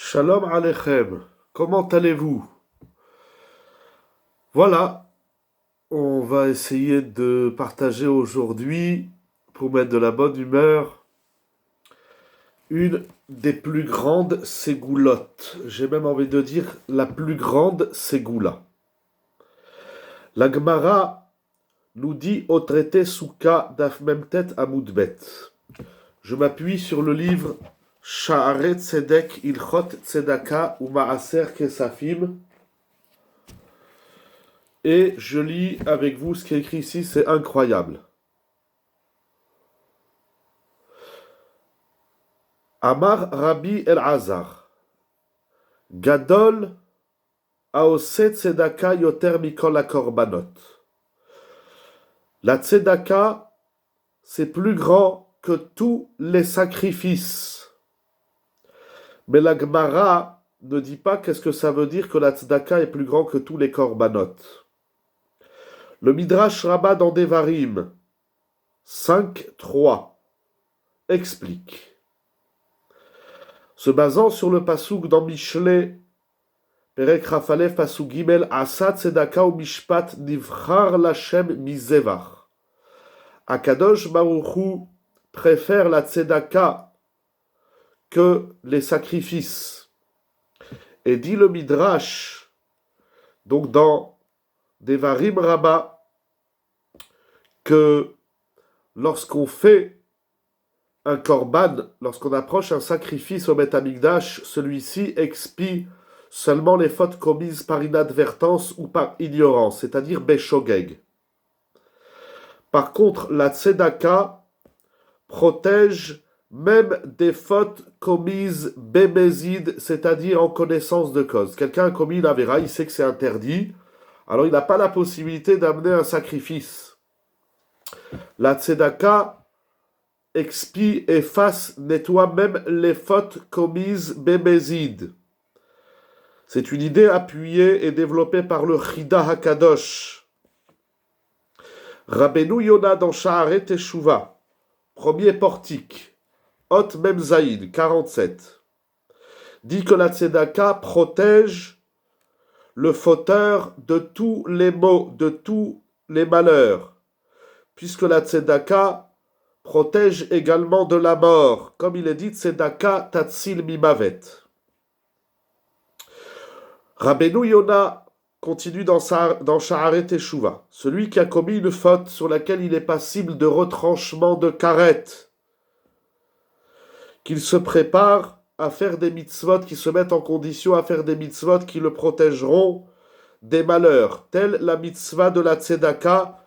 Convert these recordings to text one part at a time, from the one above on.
Shalom Aleichem, comment allez-vous? Voilà, on va essayer de partager aujourd'hui, pour mettre de la bonne humeur, une des plus grandes ségoulottes. J'ai même envie de dire la plus grande ségoula. La Gemara nous dit au traité Souka Daf Memtet Amoudbet. Je m'appuie sur le livre Sha'aret Tzedek Ilchot Tzedaka ou Maaser Kesafim. Et je lis avec vous ce qui est écrit ici, c'est incroyable. Amar Rabbi El-Azar, Gadol Aose Tzedaka Yoter Mikol HaKorbanot. La Tzedaka, c'est plus grand que tous les sacrifices. Mais la Gemara ne dit pas qu'est-ce que ça veut dire que la Tzedaka est plus grand que tous les Korbanot. Le Midrash Rabbah dans Devarim 5.3 explique. Se basant sur le pasouk dans Mishlei, Perek Rafalef pasouk Gimel, Asa Tzedaka ou Mishpat Nivchar Lachem Mizevach. Akadosh Baruch Hu préfère la Tzedaka que les sacrifices. Et dit le Midrash, donc dans Devarim Rabbah, que lorsqu'on fait un korban, lorsqu'on approche un sacrifice au Beth Amikdash, celui-ci expie seulement les fautes commises par inadvertance ou par ignorance, c'est-à-dire Beshogeg. Par contre, la Tzedaka protège même des fautes commises Bemezid, c'est-à-dire en connaissance de cause. Quelqu'un a commis une avéra, il sait que c'est interdit, alors il n'a pas la possibilité d'amener un sacrifice. La Tzedaka expie, efface, nettoie même les fautes commises Bemezid. C'est une idée appuyée et développée par le Chida Hakadosh. Rabbeinu Yona dans Sha'aret Teshuvah, premier portique, Hot Memzaïd, 47, dit que la Tzedaka protège le fauteur de tous les maux, de tous les malheurs, puisque la Tzedaka protège également de la mort, comme il est dit Tzedaka Tatsil Mimavet. Rabbeinu Yona continue dans Sha'aret Teshuvah. Celui qui a commis une faute sur laquelle il est passible de retranchement de karet, qu'il se prépare à faire des mitzvot, qui se mettent en condition à faire des mitzvot qui le protégeront des malheurs, telle la mitzvah de la tzedaka,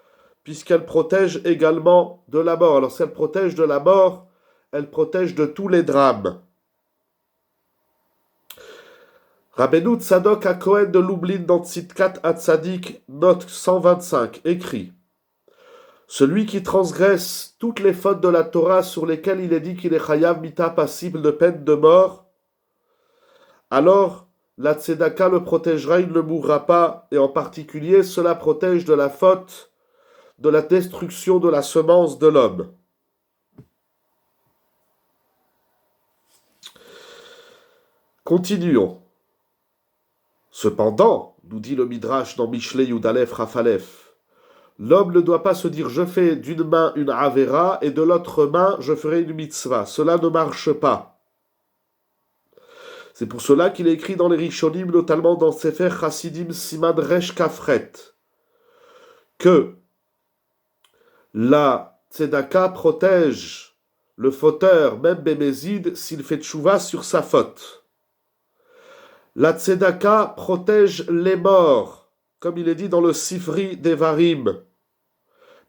puisqu'elle protège également de la mort. Alors si elle protège de la mort, elle protège de tous les drames. Rabbeinu Tzadok HaKohen de Lublin dans Tzidkat HaTzadik, note 125, écrit: celui qui transgresse toutes les fautes de la Torah sur lesquelles il est dit qu'il est chayav mita, passible de peine de mort, alors la tzedaka le protégera, il ne mourra pas, et en particulier cela protège de la faute, de la destruction de la semence de l'homme. Continuons. Cependant, nous dit le Midrash dans Mishlei Yudalef Rafalef, l'homme ne doit pas se dire je fais d'une main une avera et de l'autre main je ferai une mitzvah. Cela ne marche pas. C'est pour cela qu'il est écrit dans les Rishonim, notamment dans Sefer Chassidim Siman Resh Kafret, que la tzedaka protège le fauteur, même Bémézid, s'il fait tchouva sur sa faute. La tzedaka protège les morts, comme il est dit dans le Sifri Devarim.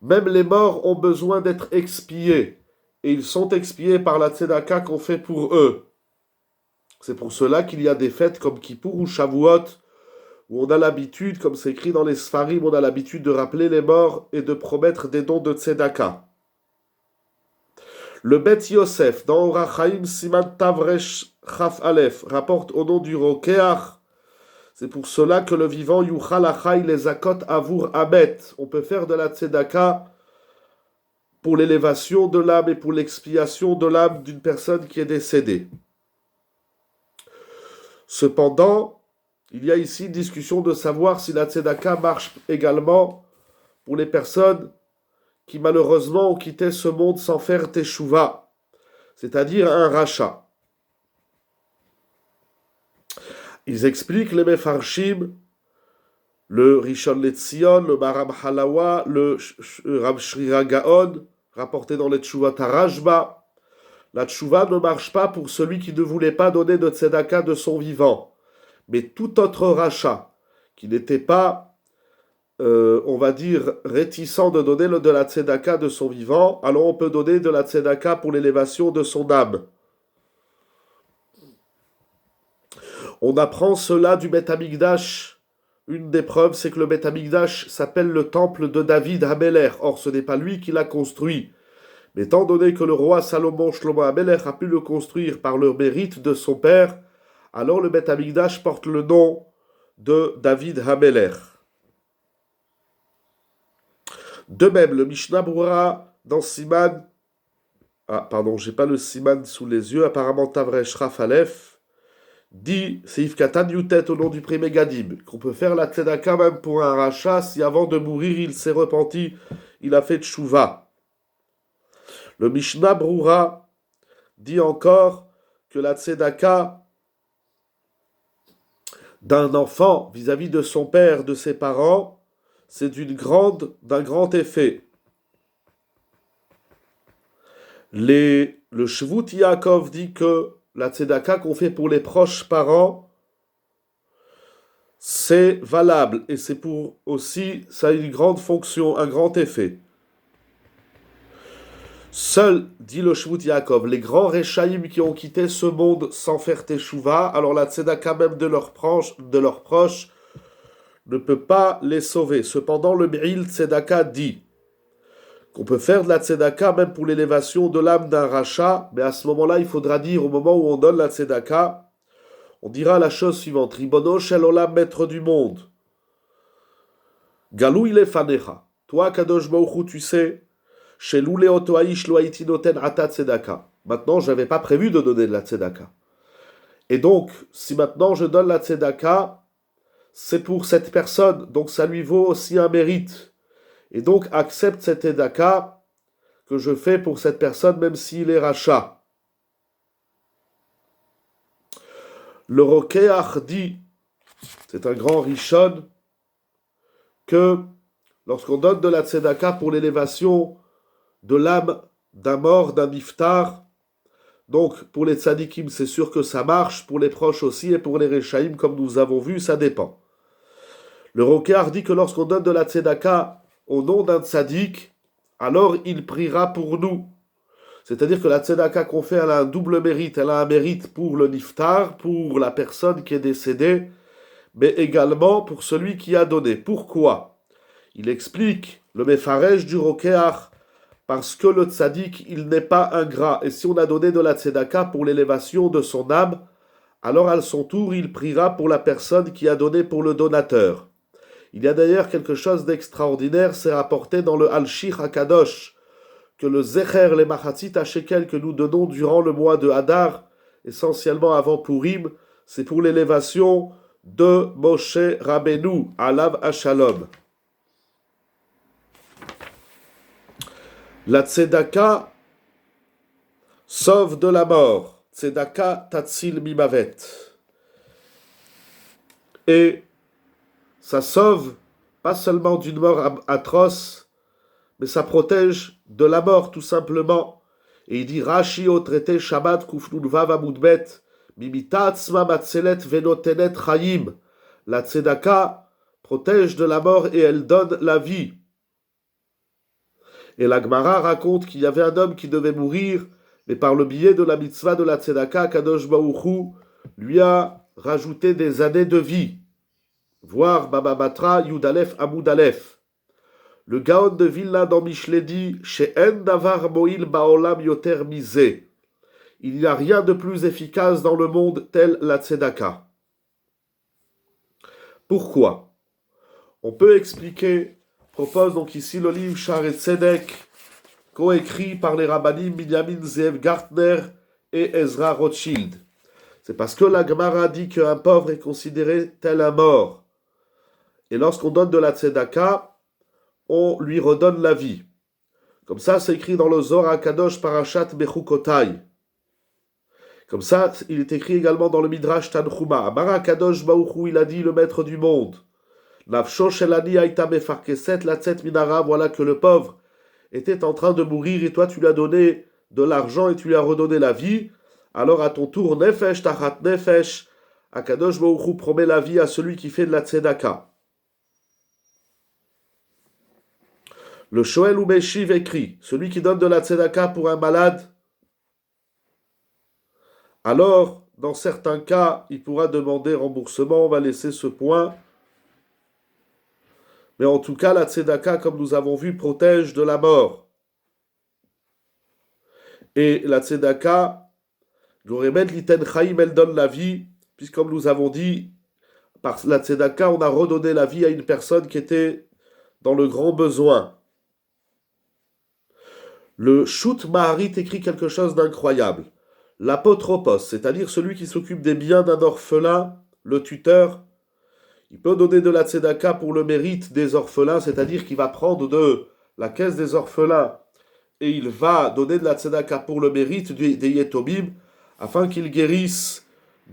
Même les morts ont besoin d'être expiés, et ils sont expiés par la tzedaka qu'on fait pour eux. C'est pour cela qu'il y a des fêtes comme Kippour ou Shavuot, où on a l'habitude, comme c'est écrit dans les Sfarim, on a l'habitude de rappeler les morts et de promettre des dons de tzedaka. Le Bet Yosef, dans Orachaim Siman Tavresh Chaf Aleph, rapporte au nom du Rokeach. C'est pour cela que le vivant Yuchal Achai les Akot Avour Abet. On peut faire de la tzedaka pour l'élévation de l'âme et pour l'expiation de l'âme d'une personne qui est décédée. Cependant, il y a ici une discussion de savoir si la tzedaka marche également pour les personnes qui malheureusement ont quitté ce monde sans faire teshuva, c'est-à-dire un rachat. Ils expliquent les Mefarshim, le Rishon LeZion, le Maram Halawa, le Rav Shrira Gaon, rapporté dans les Teshuvot Rashba. La teshuva ne marche pas pour celui qui ne voulait pas donner de tzedaka de son vivant, mais tout autre rachat qui n'était pas, on va dire, réticent de donner de la tzedaka de son vivant, alors on peut donner de la tzedaka pour l'élévation de son âme. On apprend cela du Beth Amikdash. Une des preuves, c'est que le Beth Amikdash s'appelle le temple de David Hameler. Or, ce n'est pas lui qui l'a construit. Mais étant donné que le roi Salomon Shlomo Hameler a pu le construire par le mérite de son père, alors le Beth Amikdash porte le nom de David Hameler. De même, le Mishnah Brura dans Siman, j'ai pas le Siman sous les yeux, apparemment Tavresh Raf Aleph, dit Seif Katan Yutet au nom du premier Gadim, qu'on peut faire la tzedaka même pour un rachat si avant de mourir il s'est repenti, il a fait tchouva. Le Mishnah Brura dit encore que la tzedaka d'un enfant vis-à-vis de son père, de ses parents, c'est d'un grand effet. Le Shvut Yaakov dit que la tzedaka qu'on fait pour les proches parents, c'est valable et c'est pour aussi, ça a une grande fonction, un grand effet. Seuls, dit le Shvut Yaakov, les grands Rechaïm qui ont quitté ce monde sans faire teshuva, alors la tzedaka même de leurs proches ne peut pas les sauver. Cependant, le Me'il Tzedaka dit qu'on peut faire de la tzedaka même pour l'élévation de l'âme d'un rachat, mais à ce moment-là, il faudra dire, au moment où on donne la tzedaka, on dira la chose suivante, Ribono shel olam, maître du monde, Galou il est fanecha, toi, Kadosh Baruch Hu, tu sais, Shelou leoto aish lo haiti noten ata tzedaka. Maintenant, je n'avais pas prévu de donner de la tzedaka. Et donc, si maintenant je donne la tzedaka, c'est pour cette personne, donc ça lui vaut aussi un mérite. Et donc, accepte cette tzedaka que je fais pour cette personne, même s'il est rachat. Le Rokeach dit, c'est un grand Rishon, que lorsqu'on donne de la tzedaka pour l'élévation de l'âme d'un mort, d'un iftar, donc pour les tzadikim, c'est sûr que ça marche, pour les proches aussi, et pour les Rechaïm, comme nous avons vu, ça dépend. Le Rokeach dit que lorsqu'on donne de la tzedaka au nom d'un tzadik, alors il priera pour nous. C'est-à-dire que la tzedaka qu'on fait, elle a un double mérite. Elle a un mérite pour le niftar, pour la personne qui est décédée, mais également pour celui qui a donné. Pourquoi? Il explique, le Mefaresh du Rokeach, parce que le tzadik, il n'est pas ingrat. Et si on a donné de la tzedaka pour l'élévation de son âme, alors à son tour, il priera pour la personne qui a donné pour le donateur. Il y a d'ailleurs quelque chose d'extraordinaire, c'est rapporté dans le Al-Shir HaKadosh, que le Zecher les Machatzit à Shekel que nous donnons durant le mois de Hadar, essentiellement avant Purim, c'est pour l'élévation de Moshe Rabbeinu, Alav Hashalom. La tzedaka sauve de la mort. Tzedaka tatzil mimavet. Et ça sauve pas seulement d'une mort atroce, mais ça protège de la mort tout simplement. Et il dit Rashi au traité Shabbat Kufnun Vav Amudbet Mimita Atzma Matzelet Venotenet Chayim. La tzedaka protège de la mort et elle donne la vie. Et la Gemara raconte qu'il y avait un homme qui devait mourir, mais par le biais de la mitzvah de la tzedaka, Kadosh Baruch Hu lui a rajouté des années de vie. Voir Baba Batra Yudalef Amudalef. Le Gaon de Vilna dans Michelet dit She'en davar mo'il ba'olam yoter misé. Il n'y a rien de plus efficace dans le monde tel la tzedaka. Pourquoi? On peut expliquer, propose donc ici le livre Shaarei Tzedek, coécrit par les rabbanim Binyamin Zeev Gartner et Ezra Rothschild. C'est parce que la Gemara dit qu'un pauvre est considéré tel un mort. Et lorsqu'on donne de la tzedaka, on lui redonne la vie. Comme ça, c'est écrit dans le Zohar Kadosh Parashat Bechukotai. Comme ça, il est écrit également dans le Midrash Tanchuma. Amara Kadosh Baruch Hu, il a dit, le maître du monde. Nafsho shelani aita mefarkeset latzet minara, voilà que le pauvre était en train de mourir et toi tu lui as donné de l'argent et tu lui as redonné la vie. Alors à ton tour, nefesh tachat nefesh, Akadosh Baruch Hu promet la vie à celui qui fait de la tzedaka. Le Shoel ou Meshiv écrit, celui qui donne de la tzedaka pour un malade, alors dans certains cas, il pourra demander remboursement, on va laisser ce point. Mais en tout cas, la tzedaka, comme nous avons vu, protège de la mort. Et la tzedaka, Goremet liten chaim, elle donne la vie, puisque comme nous avons dit, par la tzedaka, on a redonné la vie à une personne qui était dans le grand besoin. Le Shut Maharit écrit quelque chose d'incroyable. L'apotropos, c'est-à-dire celui qui s'occupe des biens d'un orphelin, le tuteur, il peut donner de la tzedaka pour le mérite des orphelins, c'est-à-dire qu'il va prendre de la caisse des orphelins et il va donner de la tzedaka pour le mérite des yetomim, afin qu'ils guérissent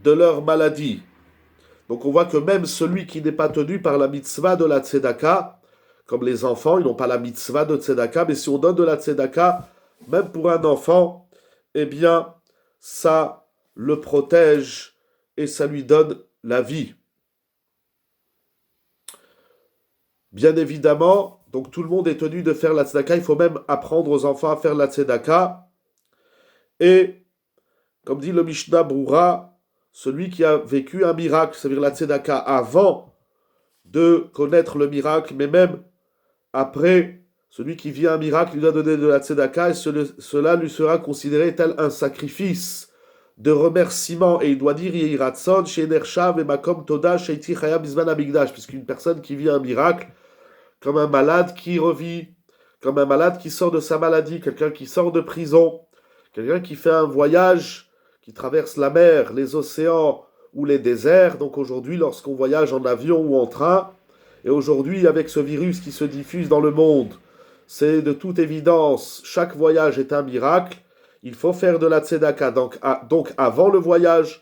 de leur maladie. Donc on voit que même celui qui n'est pas tenu par la mitzvah de la tzedaka, comme les enfants, ils n'ont pas la mitzvah de tzedaka, mais si on donne de la tzedaka, même pour un enfant, eh bien, ça le protège et ça lui donne la vie. Bien évidemment, donc tout le monde est tenu de faire la tzedaka, il faut même apprendre aux enfants à faire la tzedaka. Et, comme dit le Mishnah Broura, celui qui a vécu un miracle, c'est-à-dire la tzedaka avant de connaître le miracle, mais même après, celui qui vit un miracle, il doit donner de la tzedaka, et cela lui sera considéré tel un sacrifice de remerciement, et il doit dire Yehiratson, Shenershav et Makom Toda, Sheiti Chaya Bizman Amigdash, puisqu'une personne qui vit un miracle, comme un malade qui revit, comme un malade qui sort de sa maladie, quelqu'un qui sort de prison, quelqu'un qui fait un voyage, qui traverse la mer, les océans ou les déserts. Donc aujourd'hui, lorsqu'on voyage en avion ou en train, et aujourd'hui avec ce virus qui se diffuse dans le monde, c'est de toute évidence, chaque voyage est un miracle, il faut faire de la tzedaka, donc avant le voyage,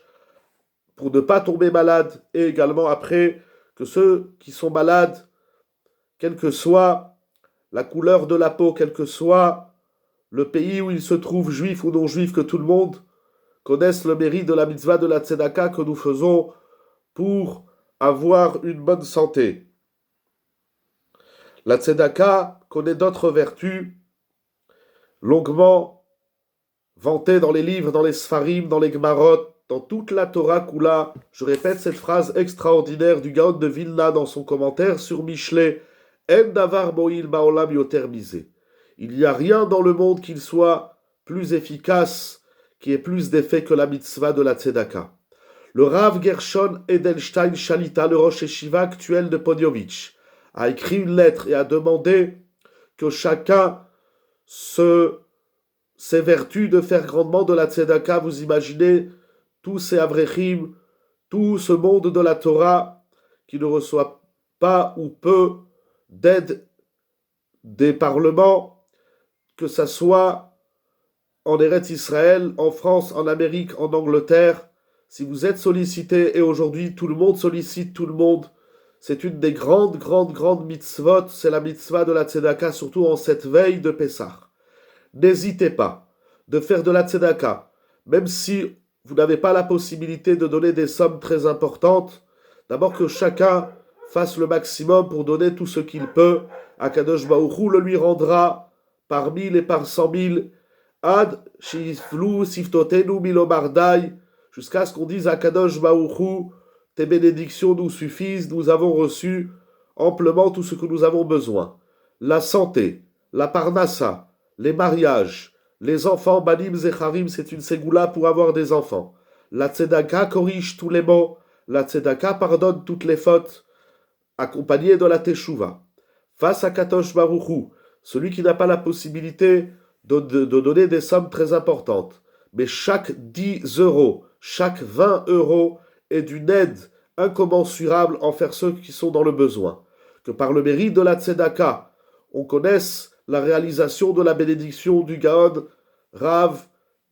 pour ne pas tomber malade, et également après, que ceux qui sont malades, quelle que soit la couleur de la peau, quel que soit le pays où ils se trouvent, juifs ou non juifs, que tout le monde connaisse le mérite de la mitzvah de la tzedaka que nous faisons pour avoir une bonne santé. La tzedaka connaît d'autres vertus longuement vantées dans les livres, dans les sfarim, dans les gemarot, dans toute la Torah Kula. Je répète cette phrase extraordinaire du Gaon de Vilna dans son commentaire sur Michelet. En davar mo'il ba'olam yoter misé. Il n'y a rien dans le monde qui soit plus efficace, qui ait plus d'effet que la mitzvah de la tzedaka. Le Rav Gershon Edelstein Shalita, le Rosh Yeshiva actuel de Poniovitch, a écrit une lettre et a demandé que chacun s'évertue de faire grandement de la tzedaka. Vous imaginez tous ces avrechim, tout ce monde de la Torah qui ne reçoit pas ou peu d'aide des parlements, que ça soit en Eretz Israël, en France, en Amérique, en Angleterre. Si vous êtes sollicité, et aujourd'hui tout le monde sollicite tout le monde, c'est une des grandes mitzvot, c'est la mitzvah de la tzedaka, surtout en cette veille de Pessah. N'hésitez pas de faire de la tzedaka, même si vous n'avez pas la possibilité de donner des sommes très importantes. D'abord que chacun fasse le maximum pour donner tout ce qu'il peut. Akadosh Baruch Hu le lui rendra par 1000 et par 100 000. Ad shiflu siftotenu milomardai, jusqu'à ce qu'on dise Akadosh Baruch Hu, tes bénédictions nous suffisent, nous avons reçu amplement tout ce que nous avons besoin. La santé, la parnassa, les mariages, les enfants, banim zecharim, c'est une ségoula pour avoir des enfants. La tzedaka corrige tous les maux, la tzedaka pardonne toutes les fautes, accompagnée de la teshuva. Face à Kadosh Baruch Hu, celui qui n'a pas la possibilité de donner des sommes très importantes, mais chaque 10 euros, chaque 20 euros est d'une aide incommensurable envers ceux qui sont dans le besoin. Que par le mérite de la tzedaka, on connaisse la réalisation de la bénédiction du Gaon Rav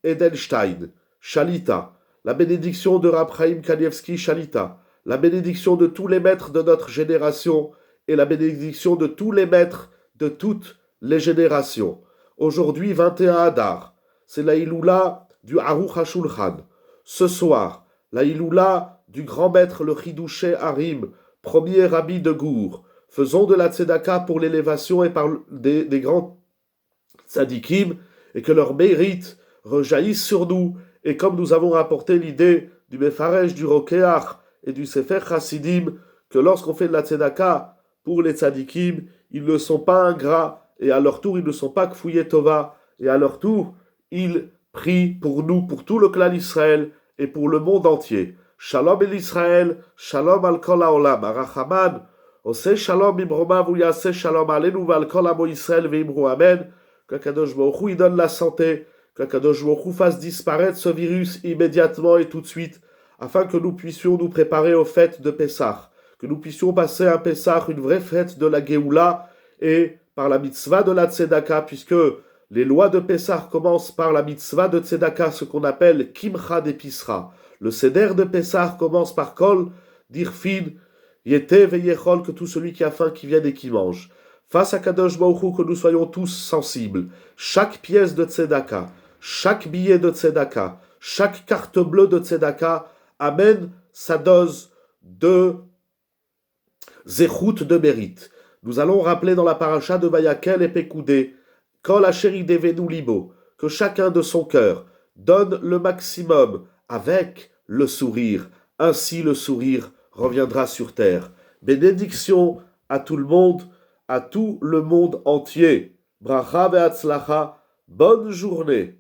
Edelstein, Shalita, la bénédiction de Rav Chaim Kanievski, Shalita, la bénédiction de tous les maîtres de notre génération et la bénédiction de tous les maîtres de toutes les générations. Aujourd'hui, 21 Adar, c'est la Iloula du Aruch HaShulchan. Ce soir, la Iloula du grand maître le Chidouché Harim, premier rabbi de Gour. Faisons de la tzedaka pour l'élévation et par des grands tzadikim, et que leur mérite rejaillisse sur nous. Et comme nous avons rapporté l'idée du Mefaresh, du Rokeach et du Sefer Chassidim, que lorsqu'on fait de la tzedaka pour les tzadikim, ils ne sont pas ingrats, et à leur tour, ils ne sont pas kfouye tova, et à leur tour, ils prient pour nous, pour tout le clan d'Israël, et pour le monde entier. Shalom el Israël, shalom al kol haolam, arachaman, ose shalom imromav ou yase shalom alenu val kol amo Israël veimru amen, qu'Akadosh Baruch Hu donne la santé, qu'Akadosh Baruch Hu fasse disparaître ce virus immédiatement et tout de suite, afin que nous puissions nous préparer aux fêtes de Pessah, que nous puissions passer un Pessah, une vraie fête de la Géoula, et par la mitzvah de la tzedaka, puisque les lois de Pessah commencent par la mitzvah de tzedaka, ce qu'on appelle kimcha d'Episra. Le seder de Pessah commence par kol, dirfin, yete veyechol, que tout celui qui a faim, qui vienne et qui mange. Face à Kadosh Baruch Hu, que nous soyons tous sensibles. Chaque pièce de tzedaka, chaque billet de tzedaka, chaque carte bleue de tzedaka amène sa dose de zéchout de mérite. Nous allons rappeler dans la paracha de Vayakel et Pekoudé, Kol Asher Devenu Libo, que chacun de son cœur donne le maximum avec le sourire. Ainsi le sourire reviendra sur terre. Bénédiction à tout le monde entier. Bracha ve'atzlacha, bonne journée.